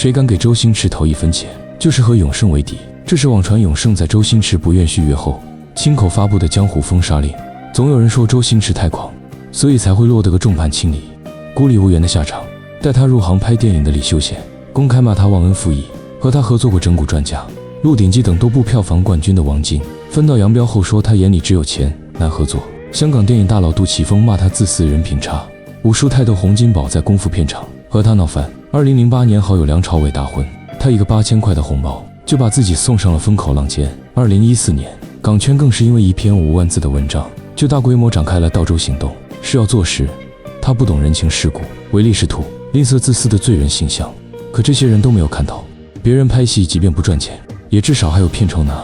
谁敢给周星驰投1分钱，就是和永盛为敌。这是网传永盛在周星驰不愿续约后亲口发布的江湖封杀令。总有人说周星驰太狂，所以才会落得个众叛亲离、孤立无援的下场。带他入行拍电影的李修贤公开骂他忘恩负义，和他合作过《整蛊专家》《鹿鼎记》等多部票房冠军的王晶分道扬镳后说他眼里只有钱，难合作。香港电影大佬杜琪峰骂他自私人品差。武术泰斗洪金宝在功夫片场和他闹翻。2008年好友梁朝伟大婚，他一个8000块的红包就把自己送上了风口浪尖。2014年港圈更是因为一篇5万字的文章就大规模展开了盗周行动。是要做事，他不懂人情世故，唯利是图，吝啬自私的罪人形象。可这些人都没有看透，别人拍戏即便不赚钱，也至少还有片酬拿，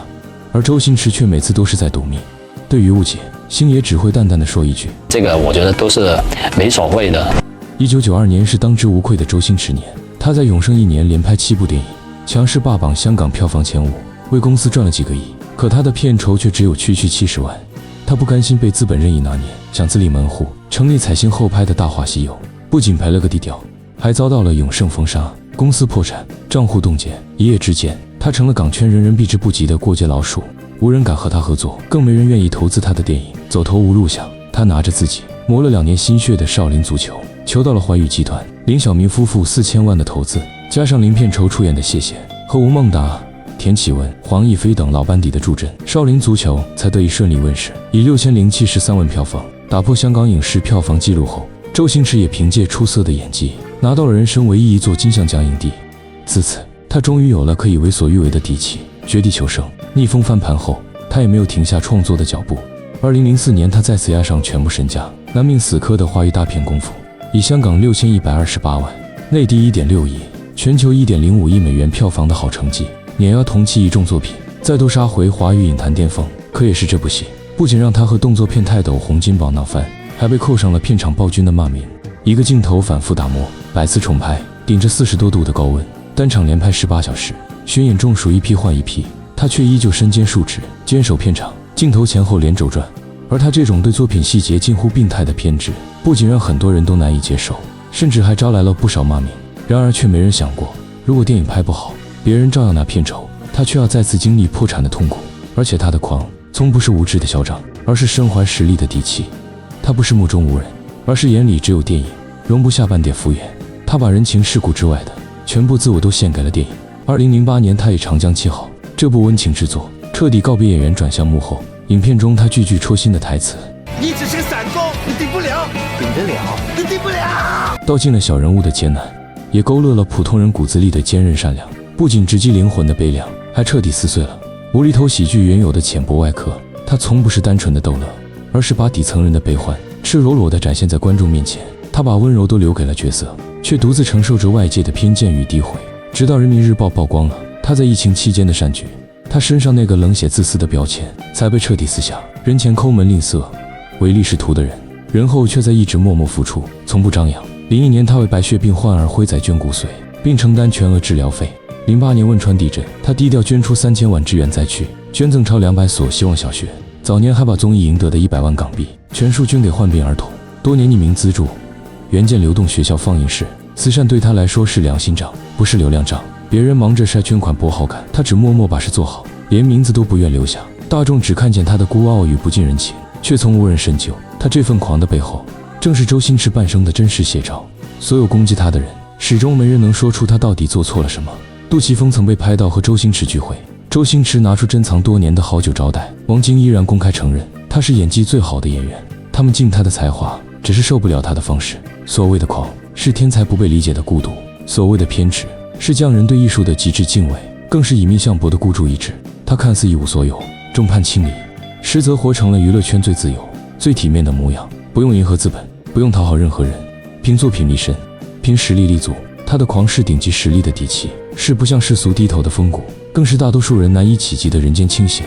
而周星驰却每次都是在赌命。对于误解，星爷只会淡淡的说一句：“这个我觉得都是没所谓的。”1992年是当之无愧的周星驰年，他在永盛1年连拍7部电影，强势霸榜香港票房前5，为公司赚了几个亿。可他的片酬却只有区70万。他不甘心被资本任意拿捏，想自立门户，成立彩星后拍的《大话西游》，不仅赔了个低调，还遭到了永盛封杀，公司破产，账户冻结。一夜之间，他成了港圈人人避之不及的过街老鼠，无人敢和他合作，更没人愿意投资他的电影。走投无路下，他拿着自己磨了2年心血的少林足球，求到了华语集团林晓明夫妇4000万的投资，加上零片酬出演的谢谢和吴孟达、田启文、黄义飞等老班底的助阵，少林足球才得以顺利问世。以6073万票房打破香港影视票房纪录后，周星驰也凭借出色的演技拿到了人生唯一一座金像奖影帝。自此，他终于有了可以为所欲为的底气。绝地求生逆风翻盘后，他也没有停下创作的脚步。2004年，他再次押上全部身家，难命死磕的华语大片《功夫》，以香港6128万、内地1.6亿、全球1.05亿美元票房的好成绩，碾压同期一众作品，再度杀回华语影坛巅峰。可也是这部戏，不仅让他和动作片泰斗洪金宝闹翻，还被扣上了片场暴君的骂名。一个镜头反复打磨，100次重拍，顶着40多度的高温，单场连拍18小时，巡演中暑一批换一批，他却依旧身兼数职，坚守片场，镜头前后连轴转。而他这种对作品细节近乎病态的偏执，不仅让很多人都难以接受，甚至还招来了不少骂名。然而却没人想过，如果电影拍不好，别人照样拿片酬，他却要再次经历破产的痛苦。而且他的狂从不是无知的嚣张，而是身怀实力的底气。他不是目中无人，而是眼里只有电影，容不下半点敷衍。他把人情世故之外的全部自我都献给了电影。2008年，他以《长江7号》这部温情之作彻底告别演员，转向幕后。影片中他句句戳心的台词：“你只是个散工，你顶不了，顶得了，你顶不了。”道尽了小人物的艰难，也勾勒了普通人骨子里的坚韧善良。不仅直击灵魂的悲凉，还彻底撕碎了无厘头喜剧原有的浅薄外壳。他从不是单纯的逗乐，而是把底层人的悲欢赤裸裸地展现在观众面前。他把温柔都留给了角色，却独自承受着外界的偏见与诋毁。直到人民日报曝光了他在疫情期间的善举，他身上那个冷血自私的标签才被彻底撕下。人前抠门吝啬、唯利是图的人，人后却在一直默默付出，从不张扬。01年，他为白血病患儿辉仔捐骨髓，并承担全额治疗费。08年汶川地震，他低调捐出3000万支援灾区，捐赠超200所希望小学。早年还把综艺赢得的100万港币全数捐给患病儿童，多年匿名资助援建流动学校放映室。慈善对他来说是良心账，不是流量账。别人忙着晒捐款博好感，他只默默把事做好，连名字都不愿留下。大众只看见他的孤傲与不近人情，却从无人深究他这份狂的背后，正是周星驰半生的真实写照。所有攻击他的人，始终没人能说出他到底做错了什么。杜琪峰曾被拍到和周星驰聚会，周星驰拿出珍藏多年的好酒招待，王晶依然公开承认他是演技最好的演员。他们敬他的才华，只是受不了他的方式。所谓的狂，是天才不被理解的孤独；所谓的偏执，是匠人对艺术的极致敬畏，更是以命相搏的孤注一掷。他看似一无所有，众叛亲离，实则活成了娱乐圈最自由、最体面的模样。不用迎合资本，不用讨好任何人，凭作品立身，凭实力立足。他的狂是顶级实力的底气，是不向世俗低头的风骨，更是大多数人难以企及的人间清闲。